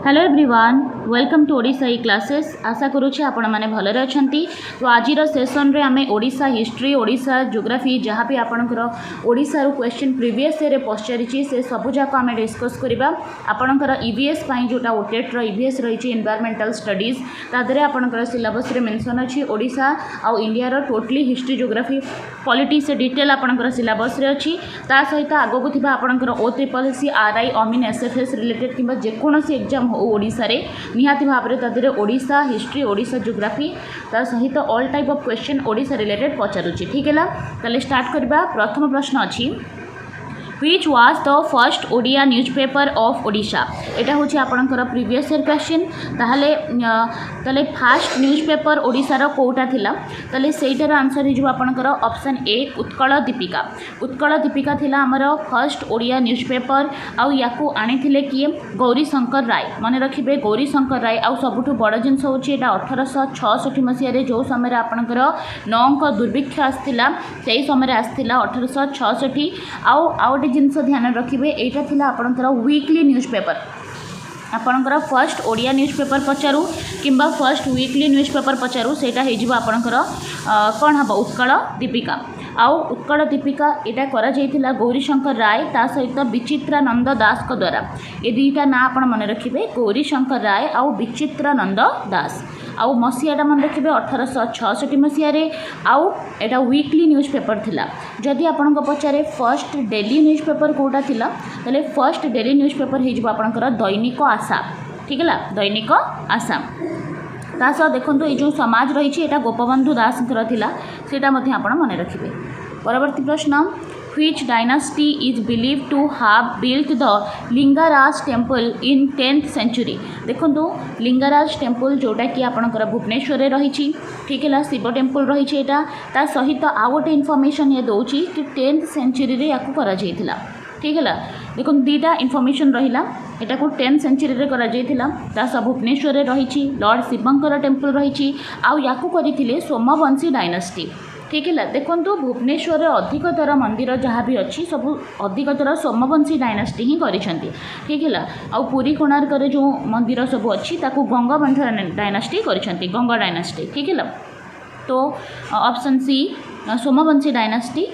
Hello everyone, welcome to Odisha e classes. आशा करुच्छे आपण मैंने भलरे अच्छी। तो आज सेसन रे आमे ओडिशा हिस्ट्री, ओडिशा ज्योग्राफी जहाँ भी आपणकर ओडिशा रू क्वेश्चन प्रीवियस ईयर पचारि से सबूक आम डिस्कस करवा। आपणकर ईवीएस जोटा ओटेट ईवीएस रही एनवायरमेंटल स्टडीज तादरे आपणकर सिलेबस रे मेंशन अच्छी ओडिशा आउ इंडिया रो टोटली हिस्ट्री, ज्योग्राफी, पॉलिटिक्स से डिटेल आपणकर सिलेबस रे अच्छी। ता सहित आगक थिबा आपणकर OSSC, RI, अमीन, SFS रिलेटेड किंबा जेकोसी एग्जाम हो ओडिशा रे निहाती भाव में तादरे ओडिशा हिस्ट्री, ओडिशा ज्योग्राफी तार सहित all type of question Odisha related पचारुची। ठीक है, ताले स्टार्ट करबा। प्रथम प्रश्न अच्छी, which was the first Odia newspaper of Odisha. एटा होची आपणकर प्रीवियस ईयर क्वेश्चन। ताले फास्ट न्यूज़पेपर ओडिशार कोटा थिला, ताले सेटार आंसर हो आपणकर ऑप्शन ए उत्कल दीपिका। उत्कल दीपिका थिला हमर फर्स्ट ओडिया न्यूज़पेपर। आउ याकू आनिथिले किए गौरी शंकर राय। मन रखिबे गौरी शंकर राय। आउ सबुठु बड़ जिनस होची एटा 1866 मसीह रे जो समय आपणकर नौंक दुर्भिक्ष आस्थिला सेही समय आस्थिला 1866। आउ जिनस ध्यान रखिए एटा थिला आपणकर वीकली न्यूज़पेपर। आपणकर फर्स्ट ओडिया न्यूज़पेपर पचारू किंबा फर्स्ट वीकली न्यूज़पेपर पचारू सेटा हेजिबो आपणकर कौन हम उत्कल दीपिका। आउ उत्कल दीपिका एटा करा जाइथिला गौरी शंकर राय ता सहित विचित्रानंद दास को द्वारा। ए दुईटा ना आपण मन रखिबे, गौरी शंकर राय आउ विचित्रानंद दास। आउ मसीहाटा मन रखिए 1866 मसीह। आउ एटा वीकली न्यूज़पेपर थिला। जदि आपण पचारे फर्स्ट डेली न्यूज़पेपर कोटा थिला ताले फर्स्ट डेली न्यूज़पेपर हेजिबो आपणकर दैनिक आशा। ठीक है, दैनिक आशा। तासह देखो ये जो समाज रही है गोपबंधु दास थिला सेटा मध्य आपण मन रखिए। परवर्ती प्रश्न, which dynasty is believed to have built the Lingaraj temple in 10th century। देखो लिंगाराज टेम्पल जोटा कि आपणकर भुवनेश्वर रही। ठीक है, शिव टेम्पल रही एटा। ता सहित आउ गोटे इनफॉरमेशन ये दौची कि 10th सेंचुरी रे याकू करा जाइथिला। ठीक है, देखो दुईटा इनफॉरमेशन रहिला। एटा को 10th सेंचुरी रे करा जाइथिला। ता सब भुवनेश्वर रही, लॉर्ड शिवंकर टेम्पल रही। आउ याकू करथिले सोमवंशी डायनास्टी। ठीक है, देखो भुवनेश्वर अधिकतर मंदिर जहाँ भी अच्छी सब अधिकतर सोमवंशी डायनास्टी ही करिसेंती। ठीक है, आउ पुरी कोणार्क जो मंदिर सब अच्छी ताकू गंगाबंध डायनास्टी करिसेंती, गंगा डायनास्टी। ठीक है, तो ऑप्शन सी सोमवंशी डायनास्टी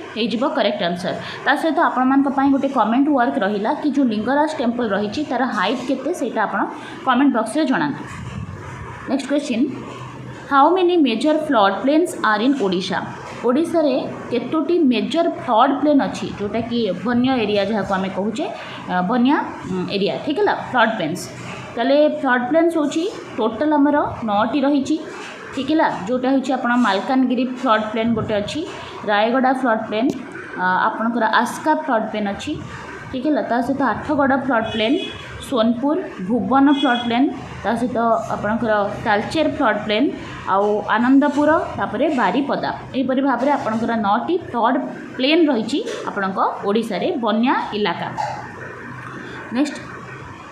हो करेक्ट आंसर। ता सहित आपण गोटे कमेंट वर्क रहिला कि जो लिंगराज टेम्पल रही तार हाइट केते सेटा आपण कमेंट बॉक्स रे जणांतु। Next question, how many major flood plains are in Odisha. Odisha रे केतोटी मेजर फ्लड प्लेन अच्छी जोटा कि बन्या एरिया जहाँ को आम कहूचे बन्या एरिया। ठीक है, फ्लड प्लेन्स। ताले फ्लड प्लेन्स होची टोटल आमर 9टी रही। ठीक है, जोटा होची आपण मालकानगिरी फ्लड प्लेन गोटे अच्छी, रायगड़ा फ्लड प्लेन, आपणकर आस्का फ्लड प्लेन अच्छी। ठीक है, ता सहित आठगड़ फ्लड प्लेन, सोनपुर, भुवन फ्लड प्लेन, ता सहित आपणकर तालचेर फ्लड प्लेन, आउ आनंदपुर, तापरे बारीपदा। एहीपरि भाव में आपणकर 9टी फ्लड प्लेन रही आपणक ओडिशा रे बन्या इलाका। Next,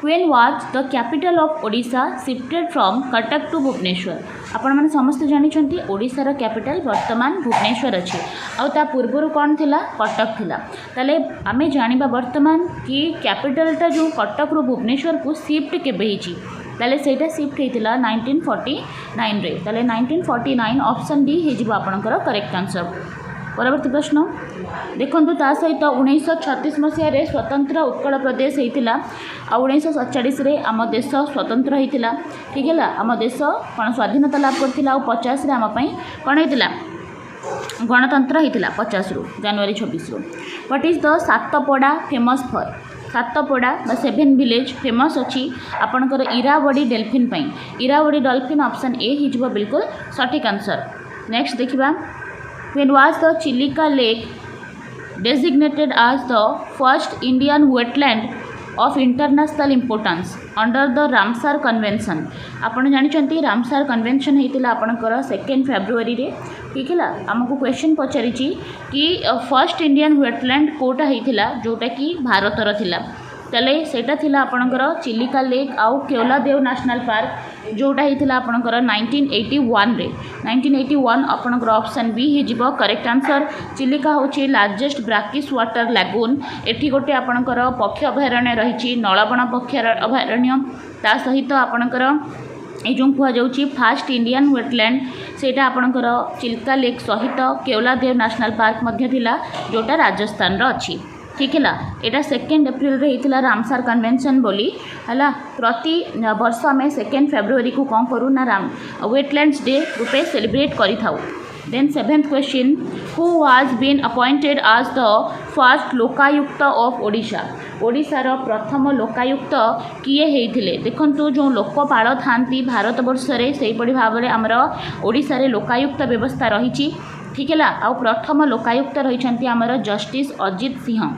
when was the capital of Odisha shifted from Cuttack to Bhubaneswar. आपण मैंने समस्त जानी ओडिशार कैपिटल वर्तमान भुवनेश्वर अच्छी। आउ पूर्वर कौन थिला, कटक थिला। ताले आमे जानिबा वर्तमान कि कैपिटलटा जो कटक रु भुवनेश्वर को शिफ्ट केबे हिची। ताले सेटा शिफ्ट होइतिला 1949 रे। ताले 1949 ऑप्शन डी हेजिबो आपणकर करेक्ट आंसर। परवर्ती प्रश्न देखो, ता सहित 1936 मसीह स्वतंत्र उत्कल प्रदेश होता। 1947 रे आम देश स्वतंत्र होता। ठीक है, आम देश कौन स्वाधीनता लाभ करथिला। 50 आम कौन होता गणतंत्र होता 50 रु जनवरी 26 रु। What is the Satpada famous for. Satpada बा 7 विलेज फेमस अच्छी आपणकर इरावड़ी डेल्फिन पाई। इरावड़ी डॉल्फिन ऑप्शन ए हिजबो बिल्कुल सटीक आंसर। नेक्स्ट देखिबा, when was the Chilika Lake designated as the first Indian wetland of international importance under the Ramsar Convention। आपण जानिचंती Ramsar convention होता आपणकर 2 फेब्रुआरी रे। ठीक है, आमको क्वेश्चन पचारि कि फर्स्ट इंडियन वेटलैंड कोटा होता जोटा कि भारतर थिला। ताले सेटा थिला आपणकर चिलिका लेक आउ केवलादेव नेशनल पार्क जोटा होता आपणकर 1981 रे 1981 आपणकर ऑप्शन बी हो करेक्ट आंसर। चिलिका होची लार्जेस्ट ब्राकिश वाटर लागून एठी गोटे आपणकर पक्षी अभयारण्य रही नलबण पक्षी अभयारण्य ता सहित आपणकर ये जो कहुच्छी फास्ट इंडियन वेटलैंड सेटा आपणकर चिल्का लेक सहित केवलादेव नेशनल पार्क मध्य थिला जोटा राजस्थान अच्छी ठीक है। यहाँ 2 एप्रिल रे होता रामसार कन्वेंशन बोली है प्रति वर्ष आम 2 फेब्रुआरी को कौन करूँ ना वेटलैंड्स डे रूपे सेलिब्रेट करी थाउ। Then 7th question who was been appointed as the first Lokayukta of Odisha. ओडिशार प्रथम लोकायुक्त किए होते देखु जो लोकपाल था भारत वर्ष से भाव में आमर ओडिशा रे लोकायुक्त व्यवस्था रही ठीक है। आउ प्रथम लोकायुक्त रही आमर जस्टिस अजित सिंह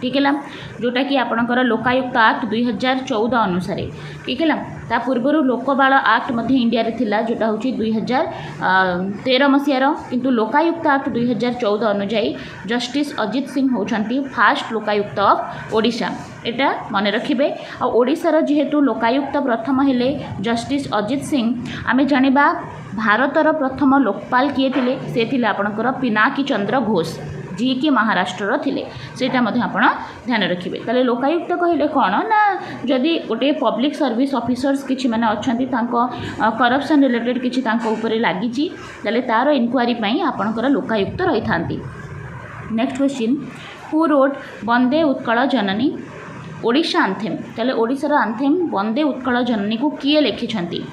ठीक है जोटा कि आपणकर लोकायुक्त एक्ट 2014 अनुसार ठीक है। ता पूर्व लोकपाल एक्ट मध्य इंडिया रे थिला जोटा हूँ 2013 मसीहार किंतु लोकायुक्त एक्ट 2014 अनुजाई जस्टिस अजित सिंह होती फास्ट लोकायुक्त ऑफ ओडिशा। एटा मन रखिबे। आ ओडिशार जेहेतु लोकायुक्त प्रथम हेले जस्टिस अजित सिंह आमे जानिबा भारतर प्रथम लोकपाल किए थिले से थिले आपणकर पिनाकी चंद्र घोष जी कि महाराष्ट्र थिले सेटा मध्य आपण ध्यान रखिबे। ताले लोकायुक्त कहले कोन ना जदि गोटे पब्लिक सर्विस ऑफिसर्स किछि माने अछंती तांको करप्शन रिलेटेड किछि तांको ऊपर लागिछि ताले तार इनक्वारी पई आपणकर लोकायुक्त रही थांती। Next question who wrote Vande Utkal Janani Odisha anthem. ताले ओडिशार आंथेम वंदे उत्कल जननी को किए लिखिछंती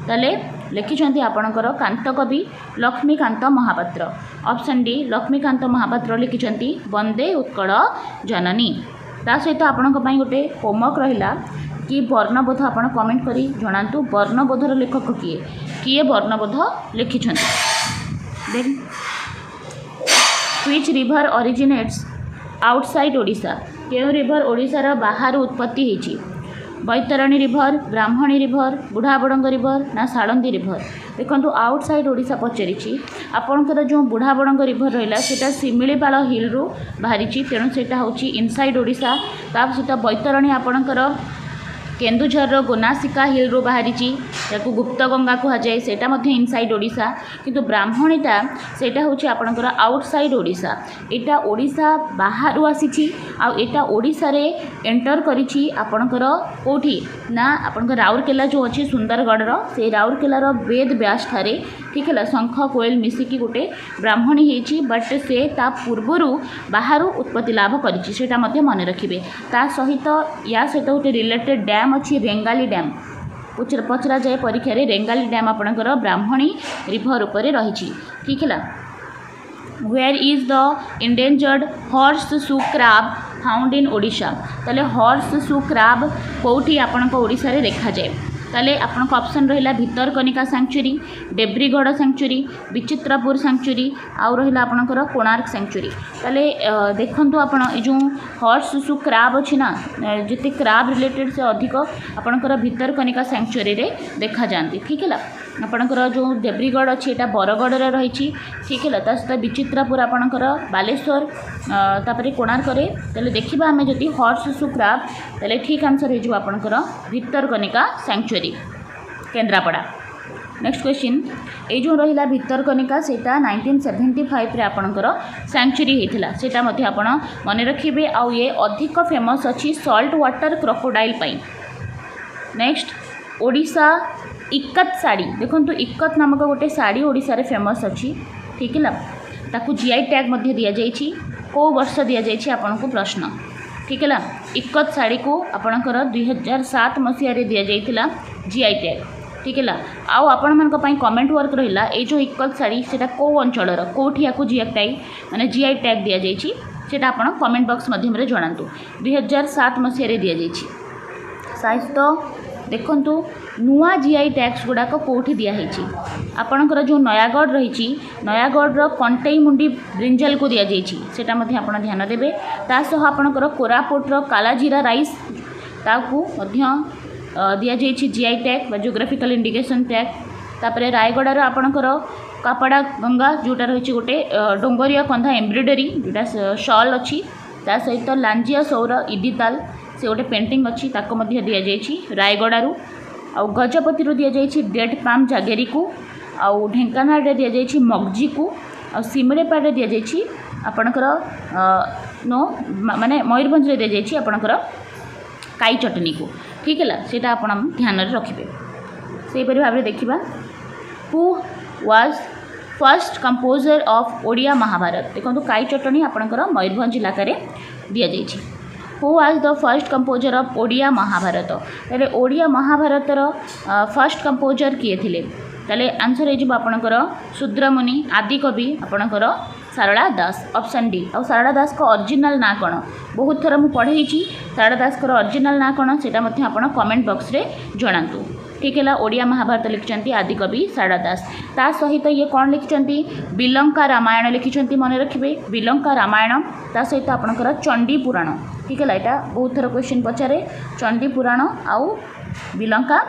ताले लिखिछंती आपणकर कांतकवि लक्ष्मीकांत महापात्र। ऑप्शन डी लक्ष्मीकांत महापात्र लिखिछंती वंदे उत्कल जननी। ता सहित आपणक पई गोटे होमवर्क रहिला कि वर्णबोध आपण कमेंट करी जणांतु वर्णबोधर लेखक किए किए वर्णबोध लिखिछंती। Then which river originates outside Odisha. केउ रिवर ओडिशार बाहर उत्पत्ति होईची Baitarani river Brahmani river Budhabalanga river ना सालंदी रिभर। देखो आउटसाइड ओडिशा पचारि आपणकर जो बुढ़ाबड़ंग रिभर रहा है सिमिलीपाल हिल रु बाहरी तेणु सेटा हूँ इनसाइड ओडिशा। ता सहित बैतरणी आपणकर केन्दुझर गोनासिका हिल रु बाहरी गुप्त गंगा कहुए सेटा इनसाइड ओडिशा किंतु ब्राह्मणीटा सेटा हूँ आपणकर आउटसाइड ओडिशा। एटा ओडिशा बाहर आसी आटा ओडिशा रे एंटर करिछि आपणकर कोठी ना आपणकर राउरकेला जो अच्छी सुंदरगढ़ से राउरकेलार वेद व्यास ठारे ठीक है शंख कोयल मिसिकी गोटे ब्राह्मणी होती बट से ता पूर्वर बाहर उत्पत्ति लाभ करिछि सेटा मध्य मन रखिबे। ता सहित या सहित गोटे रिलेटेड डैम अच्छी रेंगाली डैम पचरा जाए परीक्षा रे रेंगाली डैम आपणकर ब्राह्मणी रिभर उपर रही ठीक है। Where is the endangered horseshoe crab found in Odisha. ताले हॉर्स शू क्रैब कोठी आपणक ओडिशा रे देखा जाए ताले आपणक ऑप्शन रहिला भितरकनिका सैंक्चुरी डेब्रीगढ़ सैंक्चुरी विचित्रपुर सैंक्चुरी आउ रहिला आपणकर कोणार्क सैंक्चुरी। ताले देखंतु आपण ए जो हॉर्स शू क्रैब अछि ना जते क्रैब रिलेटेड से अधिक आपणकर भितरकनिका सैंक्चुरी रे देखा जांती ठीक है। आपणकर जो देब्रीगढ़ अच्छी एटा बरगढ़ रे रही ठीक है। ता सहित विचित्रपुर आपणकर बालेश्वर तापर कोणार्क रे ताले देखिबा आमे जदि हॉर्स शू क्रैब ताले ठीक आंसर हो आपणकर Bhitarkanika sanctuary Kendrapara. Next question ये जो रहिला भितरकनिका सेटा 1975 रे आपणकर सैंक्चुरी होता सेटा मध्य आपण मन रखिबे। आ ये अधिक फेमस अच्छी सॉल्ट वाटर क्रोकोडाइल पई। नेक्स्ट ओडिशा इक्कत साड़ी देखो इक्कत नामक गोटे साड़ी ओडिशा रे फेमस अच्छी ठीक है। ताकू जीआई टैग मध्य दि जाइछि को वर्ष दि जाइछि आपन को प्रश्न ठीक है। इक्कत साड़ी को आपणकर 2007 मसीह रे दि जाइथिला जीआई टैग ठीक है। आउ आपण मन पई कमेंट वर्क रहिला ए जो इक्कत साड़ी सेटा को अंचलर कोठी याकू जीआई टैग माने जीआई टैग दि जाइछि सेटा आपण कमेंट बॉक्स माध्यम रे जणांतु 2007 मसीह रे दि जाइछि। साइज तो देखंतु नुआ जीआई टैक्स गुड़ाक कौटी दिखाई आपणकर जो नयागढ़ रही नयागढ़ कंटेई मुंडी ब्रिंजल को दि जाटा आप ध्यान देवे। तासह आपणकर कोरापुटर कालाजीरा राइस ताकू दि जाइए GI tag geographical indication tag. तापर रायगढ़ आपणकर कापड़ा गंगा जोटा रही गोटे डोंगरिया कंधा एम्ब्रॉयडरी जोटा शॉल अच्छी ता सहित लांजिया सौर इडिताल से गोटे पेंटिंग अच्छी ताको मध्य दि जाइए रायगड़ू आउ गजपति दि जाइए डेट पाम जागेरी को आउ ढेंकानाल दि जाइए मगजी को आ सिमड़ेपाड़े दि जाइए आपणकर नो माने मयूरभंज दि जाइए आपणकर काई चटनी को ठीक है सीटा आप ध्यान रखिए से भाव में देखा who was first composer of Odia Mahabharata देखो काई चटनी आपणकर मयूरभंज इलाकार दि जाइए who was the first composer of Odia Mahabharata तेरे ओडिया महाभारतर फर्स्ट कंपोजर किए थे ताले आंसर हो आपणकर शूद्रमुनि आदिकवि आपणकर सारला दास ऑप्शन डी और सारला दास को ओरिजिनल ना कौन बहुत थर मुझे पढ़े सारला दास को ओरिजिनल ना कौन से आप कमेंट बॉक्स रे जनातु ठीक है ओडिया महाभारत लिखिं आदिकवि सारला दास ता सहित ये कौन लिखिं बिलंका रामायण लिखिं मन रखिए बिलंका रामायण ता सहित आपणकर चंडी पुराण ठीक है यहाँ बहुत थर क्वेश्चन पचारे चंडी पुराण आउ बिलंका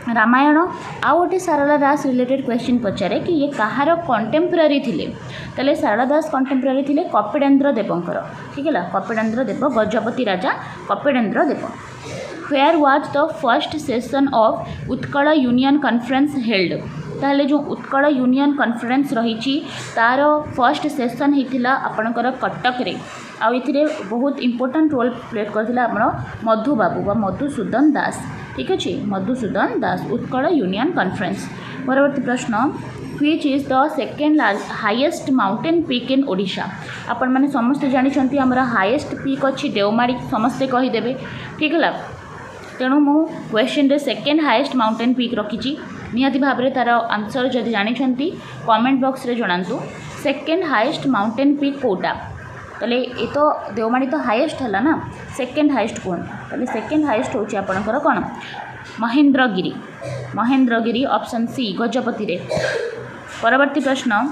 रामायण आउ गोटे सारला दास रिलेटेड क्वेश्चन पचारे कि ये कहार कंटेम्परारी थिले ताले सारला दास कंटेम्परारी थिले कपिलेन्द्र देवंकर ठीक है कपिलेन्द्र देव गजपति राजा Kapilendra Deva where was the first session of Utkal union conference held ताहले जो उत्कल यूनियन कॉन्फ्रेंस रही तार फर्स्ट सेशन होता आपणकर कटक रे आउ इथिरे बहुत इंपोर्टेंट रोल प्ले करथिला आपण मधु बाबू व मधुसूदन दास ठीक अच्छे मधुसूदन दास उत्कल यूनियन कॉन्फ्रेंस परवर्ती प्रश्न which is the second highest mountain peak in Odisha आपण मैंने समस्ते जानते आमर हाईएस्ट पीक अच्छी देवमाड़ी समस्ते कहीदेवे ठीक है तेणु मु क्वेश्चन रे सेकेंड हाईएस्ट माउंटेन पीक रखी निहाती भाव में तार आंसर जदि जानते कमेंट बॉक्स रे जनातु सेकेंड हाईएस्ट माउंटेन पीक कोटा ताले ये तो देवमाड़ी तो हाईएस्ट है ना सेकेंड हाईएस्ट कौन ताले सेकेंड हाईएस्ट होची आपणकर कौन महेंद्रगिरी ऑप्शन सी गजपति रे परवर्ती प्रश्न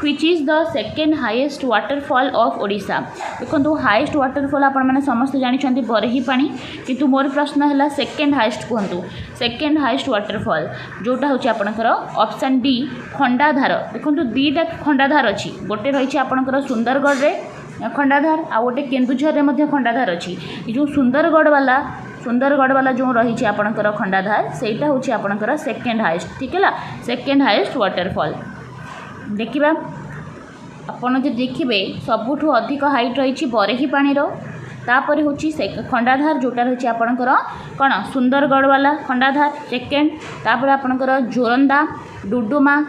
which is the second highest waterfall of Odisha देखो हाईएस्ट वाटरफॉल आपण मैंने समस्त जानते बरही पानी किंतु मोर प्रश्न है सेकेंड हाईएस्ट कहतु सेकेंड हाईएस्ट वाटरफॉल जोटा हूँ आपणकर ऑप्शन डी खंडाधार देखो दीटा खंडाधार अच्छी गोटे रही आपणकर सुंदरगढ़ रे खंडाधार आ गोटे केन्दुझर में खंडाधार अच्छी जो सुंदरगढ़ वाला जो रही आपणकर खंडाधार सेटा हूँ आपणकर सेकेंड हाईएस्ट ठीक है सेकेंड हाईएस्ट वाटरफॉल देखा आपड़ जो देखिए सबुठू अधिक हाइट रही बरही पानीर तापर हूँ खंडाधार जोटा रही आपणकर कौन सुंदरगढ़ वाला खंडाधार सेकेंड तापर आपणकर जोरंदा डुडुमा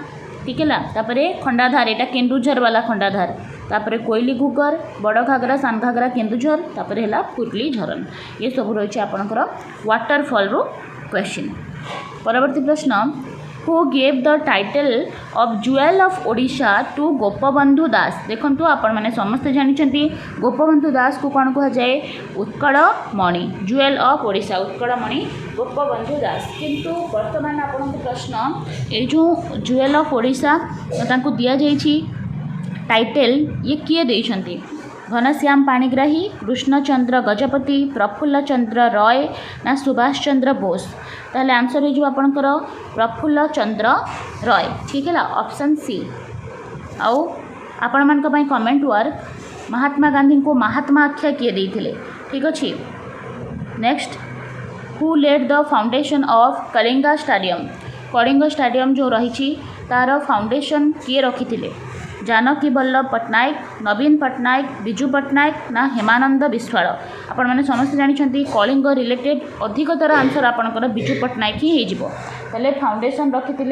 ठीक है तापर खंडाधार यहाँ केन्दुझर वाला खंडाधार तापर कोइली घुगर बड़ घागरा सान घागरा केन्दुझर तापर है फुटली झरन ये सब रही आपणकर वाटरफॉल रो क्वेश्चन परवर्ती प्रश्न who gave the title of jewel of Odisha to Gopabandhu Das देखंतु आपण माने समस्त जानते गोपबंधु दास को कौन कह जाए उत्कल मणि ज्वेल ऑफ ओडिशा उत्कल मणि गोपबंधु दास किंतु वर्तमान आपण प्रश्न ये जो ज्वेल ऑफ ओडिशा तांको दिया जाइछि टाइटल ये किए देइछंती घनश्याम पाणिग्राही कृष्णचंद्र गजपति प्रफुल्ल चंद्र रॉय ना सुभाष चंद्र बोस ताहले आंसर हो आपणकर प्रफुल्ल चंद्र रॉय ठीक है ऑप्शन सी आउ आपण मानक पई कमेंट वर्क महात्मा गांधी को महात्मा आख्या किए देइथिले ठीक अच्छे next who led the foundation of Kalinga stadium जो रही तार फाउंडेशन किए रखी जानकी वल्लभ पट्टनायक नवीन पट्टनायक विजु पट्टनायक ना हेमानंद विश्वाल आपण मैंने समस्त जानते कलिंग रिलेटेड अधिकतर आंसर आपणकर विजु पट्टनायक ही होले फाउंडेशन रखी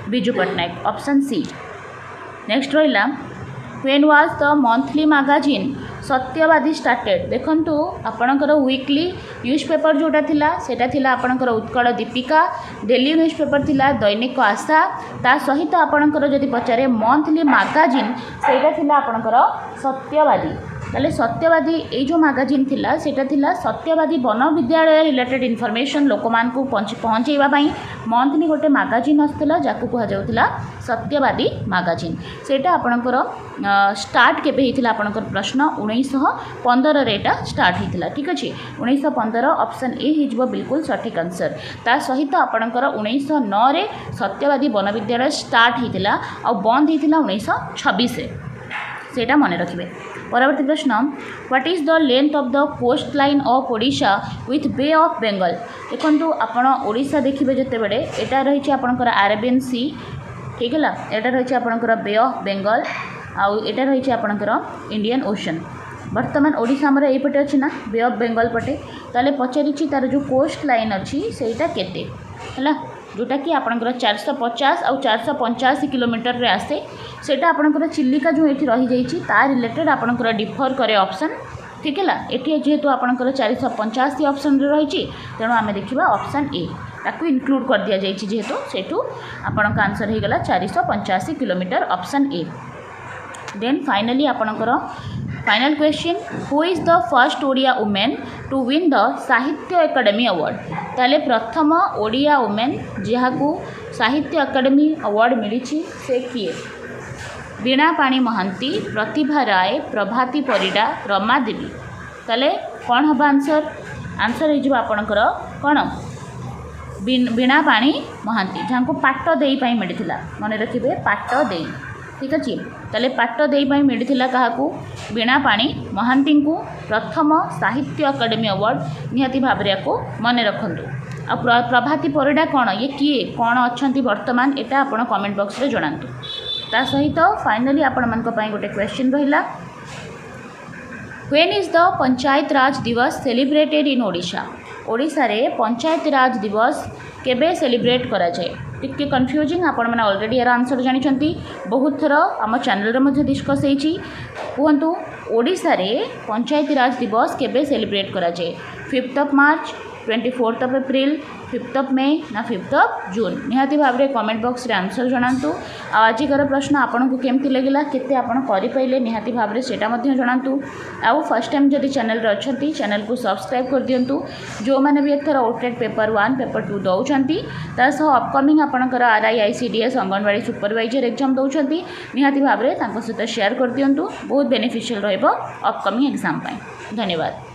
Biju Patnaik option C next रहा when was the monthly magazine Satyabadi started देखंतु आपणकर वीकली न्यूज़पेपर जोटा थिला सेटा थिला आपणकर उत्कल दीपिका डेली न्यूज़पेपर थिला दैनिक आशा ता सहित आपणकर जदि पचारे मंथली मैगजीन सेटा थिला आपणकर सत्यवादी ताले सत्यवादी ये जो मैगजीन थिला सेटा थिला सत्यवादी वन विद्यालय रिलेटेड इनफॉरमेशन लोक मान को पहुँचेवा मंथली गोटे मैगजीन आसला जाकू कह जाउथिला सत्यवादी मैगजीन सेटा आपणकर स्टार्ट केबे हिथिला आपणकर प्रश्न 1915 रे एटा स्टार्ट हिथिला ठीक अछि 1915 ऑप्शन ए हिजबो बिल्कुल सठिक आंसर ता सहित आपणकर 1909 रे सत्यवादी वन विद्यालय स्टार्ट हिथिला आ बंद हिथिला 1926 रे सेटा मन रखिबे परवर्ती प्रश्न what is the length of the coastline of Odisha with bay of Bengal. देखो आपण ओडिशा देखिए जिते बड़े यहाँ रही आपंकर अरेबियन सी ठीक है यहाँ रही आपंकर बे ऑफ बेंगल आउ यहाँ रही आपंकर इंडियन ओशन। बर्तमान ओडिशा आमर यहीपटे अच्छी ना बे ऑफ बेंगल पटे ताले पचारि तार जो कोस्ट लाइन अच्छी सेटा केते है जोटा कि आपंकर 450 आउ 485 किलोमीटर रे आसे सेटा आपंकर चिलिका जो ये रही जाइए ता रिलेटेड आपंकर डिफर करे ऑप्शन ठीक है ये जेहेतु आपंकर 485 ऑप्शन रही तेणु आम देखा ऑप्शन ए ताकू इनक्लूड कर दि जाइए जेहेतु सेठू आपण आंसर हो गला 485 kilometre option A. Then finally आपणकर final question who is the first Odia women to win the Sahitya Akademi award. ताले प्रथम ओडिया वुमेन जहाँ साहित्य एकेडमी अवार्ड मिली से किए वीणा पाणी महांती प्रतिभा राय प्रभाती परिडा रमा देवी। ताले कौन हम आंसर आंसर हो आपणकर कौन वीणा पाणी महांती जहाँ को पाट देई मिलता मन रखिए पाट देई ठीक अच्छे ताले पाट देई मिलता क्या वीणा पाणी महांती को प्रथम साहित्य अकादेमी अवार्ड निहाती भाव को मन रखु। आ प्रभाती परिडा कौन ये किए कौन अच्छा बर्तमान यहाँ आप कमेंट बॉक्स रे जनातु। ता सहित फाइनली आपण मान गोटे क्वेश्चन रहिला व्हेन इज द पंचायत राज दिवस सेलिब्रेटेड इन ओडिशा। ओडिशा रे पंचायत राज दिवस केबे सेलिब्रेट करा जाए टिके कन्फ्यूजिंग आपण मैंने ऑलरेडी यार आंसर जानी बहुत थर आम चैनल में डिस्कस होती कहतु ओडिशा रे पंचायती राज दिवस केबे सेलिब्रेट करा जाए 5th of March 24th of April 5th of May ना 5th ऑफ जून निहाती भाव में कमेंट बॉक्स रे आंसर जनातु। आजिकार प्रश्न आपन को केमती लगिला केते आपन करि पाइले निहाती भाव में सेटा मध्य जनातु। आउ फर्स्ट टाइम जदि चैनल रे अछंती चैनल को सब्सक्राइब कर दियंतु जो माने भी एथर ओटेड पेपर 1 पेपर 2 दउछंती ता सह अपकमिंग आपनकर RI ICDS Anganwadi supervisor exam दउछंती निहाती भाव में तांको सहित शेयर कर दियंतु बहुत बेनिफिशियल रहइबो अपकमिंग एग्जाम पाई। धन्यवाद।